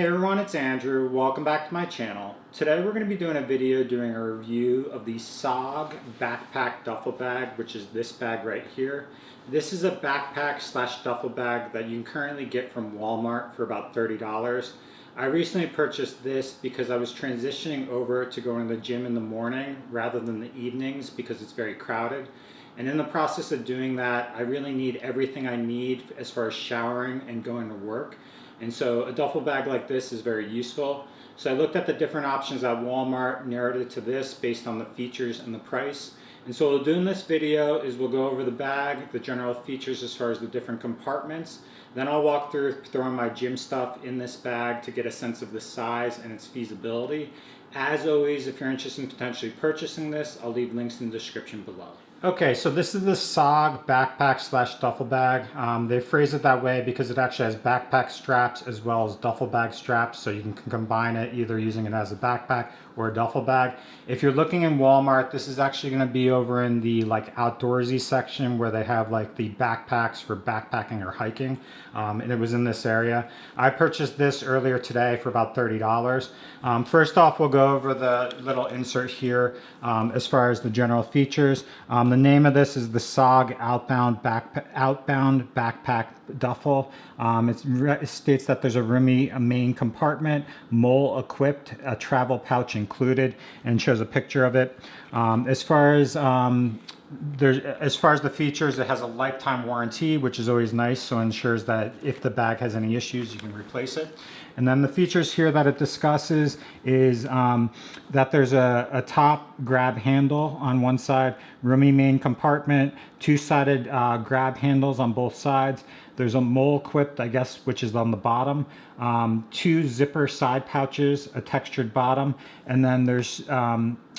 Hey everyone, it's Andrew. Welcome back to my channel. Today we're going to be doing a video doing a review of the SOG backpack duffel bag, which is this bag right here. This is a backpack slash duffel bag that you can currently get from Walmart for about $30. I recently purchased this because I was transitioning over to going to the gym in the morning rather than the evenings because it's very crowded. And in the process of doing that, I really need everything I need as far as showering and going to work. And so a duffel bag like this is very useful. So I looked at the different options at Walmart, narrowed it to this based on the features and the price. And so what we'll do in this video is we'll go over the bag, the general features as far as the different compartments. Then I'll walk through throwing my gym stuff in this bag to get a sense of the size and its feasibility. As always, if you're interested in potentially purchasing this, I'll leave links in the description below. Okay, so this is the SOG backpack slash duffel bag. They phrase it that way because it actually has backpack straps as well as duffel bag straps, so you can combine it either using it as a backpack or a duffel bag. If you're looking in Walmart, this is actually going to be over in the like outdoorsy section where they have like the backpacks for backpacking or hiking, and it was in this area. I purchased this earlier today for about $30. First off, we'll go over the little insert here as far as the general features. The name of this is the SOG Outbound Backpack Duffel. It states that there's a roomy main compartment, mole equipped, a travel pouch included, and shows a picture of it. As far as the features, it has a lifetime warranty, which is always nice, so it ensures that if the bag has any issues, you can replace it. And then the features here that it discusses is that there's a top grab handle on one side, roomy main compartment, two-sided grab handles on both sides. There's a mole equipped, I guess, which is on the bottom, two zipper side pouches, a textured bottom, and then there's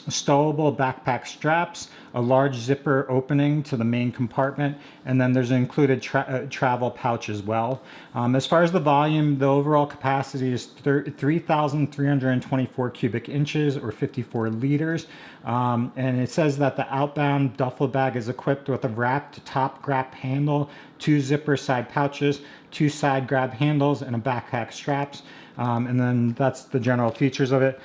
stowable backpack straps, a large zipper opening to the main compartment, and then there's an included travel pouch as well. As far as the volume, the overall capacity is 3,324 cubic inches or 54 liters. And it says that the Outbound Duffel Bag is equipped with a wrapped top grab handle, two zipper side pouches, two side grab handles, and a backpack straps. And then that's the general features of it.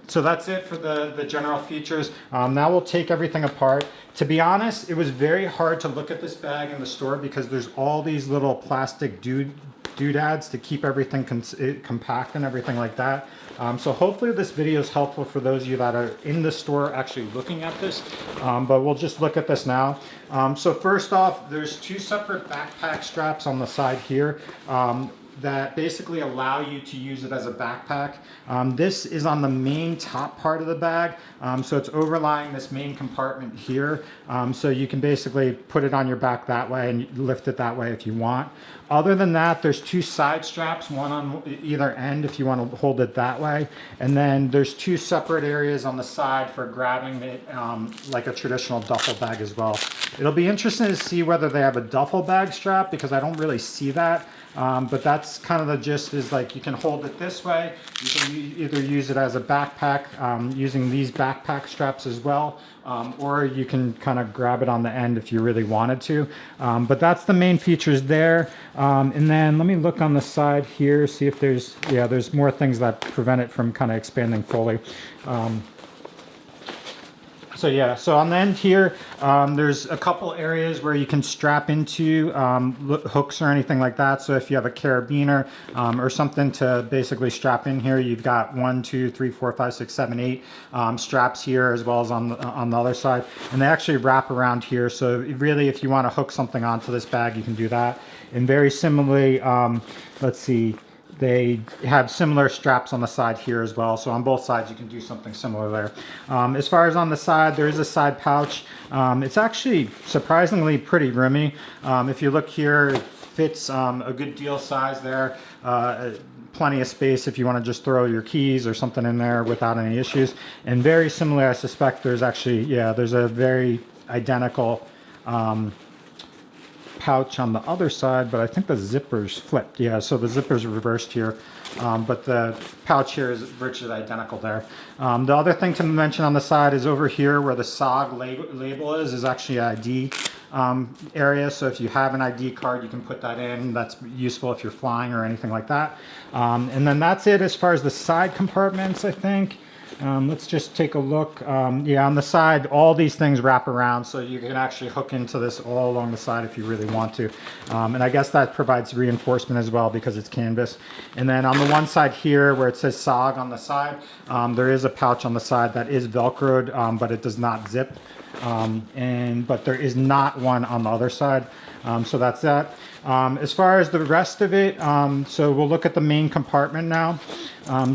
So that's it for the general features. Now we'll take everything apart. To be honest, it was very hard to look at this bag in the store because there's all these little plastic doodads to keep everything compact and everything like that. So hopefully this video is helpful for those of you that are in the store actually looking at this, but we'll just look at this now. So first off, there's two separate backpack straps on the side here that basically allow you to use it as a backpack. This is on the main top part of the bag, so it's overlying this main compartment here, so you can basically put it on your back that way and lift it that way if you want. Other than that, there's two side straps, one on either end if you want to hold it that way, and then there's two separate areas on the side for grabbing it like a traditional duffel bag as well. It'll be interesting to see whether they have a duffel bag strap because I don't really see that. But that's kind of the gist, is like you can hold it this way. You can either use it as a backpack using these backpack straps as well, or you can kind of grab it on the end if you really wanted to. But that's the main features there. And then let me look on the side here, see if there's more things that prevent it from kind of expanding fully. So yeah, so on the end here, there's a couple areas where you can strap into hooks or anything like that. So if you have a carabiner or something to basically strap in here, you've got 1, 2, 3, 4, 5, 6, 7, 8 straps here as well as on the other side. And they actually wrap around here. So really, if you want to hook something onto this bag, you can do that. And very similarly, let's see, they have similar straps on the side here as well. So on both sides, you can do something similar there. As far as on the side, there is a side pouch. It's actually surprisingly pretty roomy. If you look here, it fits a good deal size there. Plenty of space if you want to just throw your keys or something in there without any issues. And very similar, I suspect there's actually, there's a very identical pouch on the other side, but I think the zipper's flipped. Yeah, so the zipper's reversed here, but the pouch here is virtually identical there. The other thing to mention on the side is over here where the SOG label is actually ID. area. So if you have an ID card, you can put that in. That's useful if you're flying or anything like that. And then that's it as far as the side compartments, I think. Let's just take a look. Yeah, on the side, all these things wrap around, so you can actually hook into this all along the side if you really want to. And I guess that provides reinforcement as well because it's canvas. And then on the one side here where it says SOG on the side, there is a pouch on the side that is Velcroed, but it does not zip. But there is not one on the other side. So that's that. As far as the rest of it, so we'll look at the main compartment now.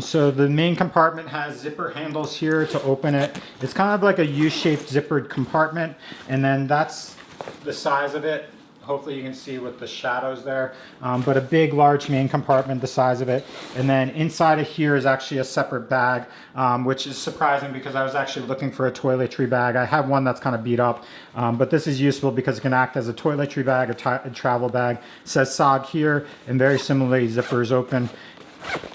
So the main compartment has zipper handles here to open it. It's kind of like a U-shaped zippered compartment, and then that's the size of it. Hopefully you can see with the shadows there, but a big, large main compartment, the size of it. And then inside of here is actually a separate bag, which is surprising because I was actually looking for a toiletry bag. I have one that's kind of beat up, but this is useful because it can act as a toiletry bag, a travel bag. It says SOG here, and very similarly, zippers open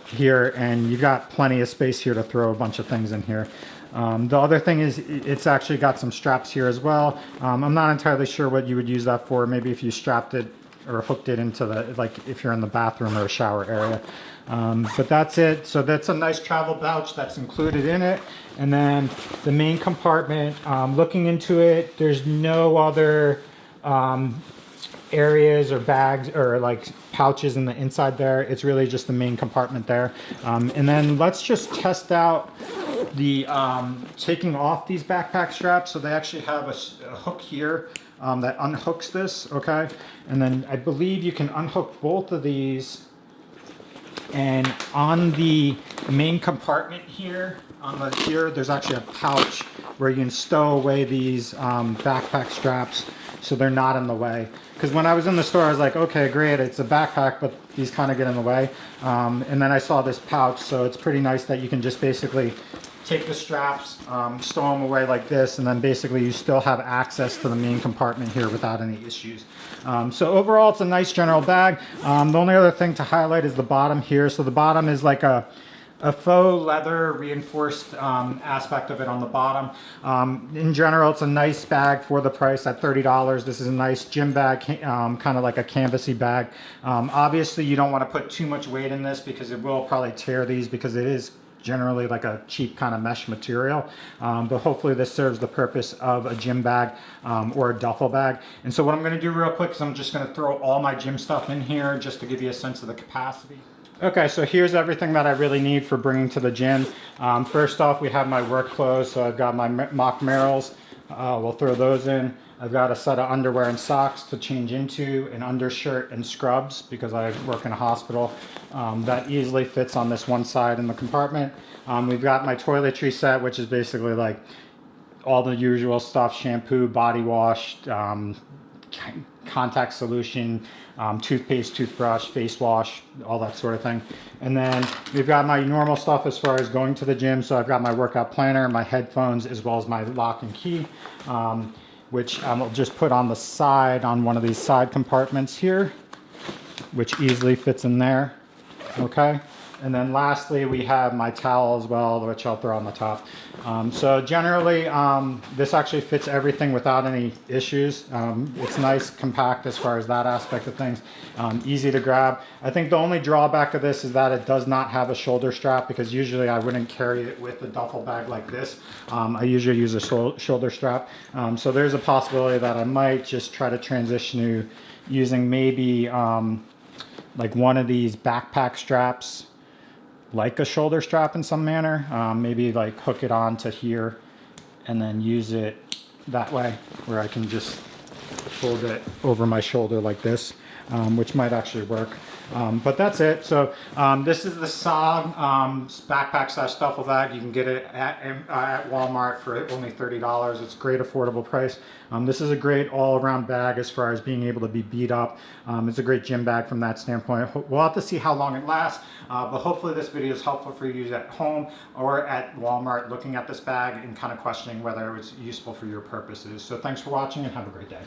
here, and you've got plenty of space here to throw a bunch of things in here. The other thing is it's actually got some straps here as well. I'm not entirely sure what you would use that for. Maybe if you strapped it or hooked it into the, like if you're in the bathroom or a shower area. But that's it. So that's a nice travel pouch that's included in it. And then the main compartment, looking into it, there's no other areas or bags or like pouches in the inside there. It's really just the main compartment there. And then let's just test out the taking off these backpack straps. So they actually have a hook here that unhooks this, okay? And then I believe you can unhook both of these, and on the main compartment here, there's actually a pouch where you can stow away these backpack straps so they're not in the way. Because when I was in the store, I was like, okay, great, it's a backpack, but these kind of get in the way. And then I saw this pouch, so it's pretty nice that you can just basically take the straps, stow them away like this, and then basically you still have access to the main compartment here without any issues. So overall, it's a nice general bag. The only other thing to highlight is the bottom here. So the bottom is like a faux leather reinforced aspect of it on the bottom. In general, it's a nice bag for the price at $30. This is a nice gym bag, kind of like a canvasy bag. Obviously, you don't want to put too much weight in this because it will probably tear these because it is generally like a cheap kind of mesh material, but hopefully this serves the purpose of a gym bag or a duffel bag. And so what I'm going to do real quick is I'm just going to throw all my gym stuff in here just to give you a sense of the capacity. Okay, so here's everything that I really need for bringing to the gym. First off, we have my work clothes. So I've got my mock Merrells. We'll throw those in. I've got a set of underwear and socks to change into, an undershirt and scrubs because I work in a hospital. That easily fits on this one side in the compartment. We've got my toiletry set, which is basically like all the usual stuff: shampoo, body wash, contact solution, toothpaste, toothbrush, face wash, all that sort of thing. And then we've got my normal stuff as far as going to the gym. So I've got my workout planner, my headphones, as well as my lock and key, which I'll just put on the side on one of these side compartments here, which easily fits in there. Okay. And then lastly, we have my towel as well, which I'll throw on the top. So generally, this actually fits everything without any issues. It's nice, compact as far as that aspect of things. Easy to grab. I think the only drawback of this is that it does not have a shoulder strap, because usually I wouldn't carry it with a duffel bag like this. I usually use a shoulder strap. So there's a possibility that I might just try to transition to using maybe like one of these backpack straps, like a shoulder strap in some manner. Maybe like hook it on to here and then use it that way, where I can just fold it over my shoulder like this, which might actually work. But that's it. So this is the SOG backpack slash duffel bag. You can get it at Walmart for only $30. It's a great affordable price. This is a great all-around bag as far as being able to be beat up. It's a great gym bag from that standpoint. We'll have to see how long it lasts, but hopefully this video is helpful for you at home or at Walmart looking at this bag and kind of questioning whether it's useful for your purposes. So thanks for watching and have a great day.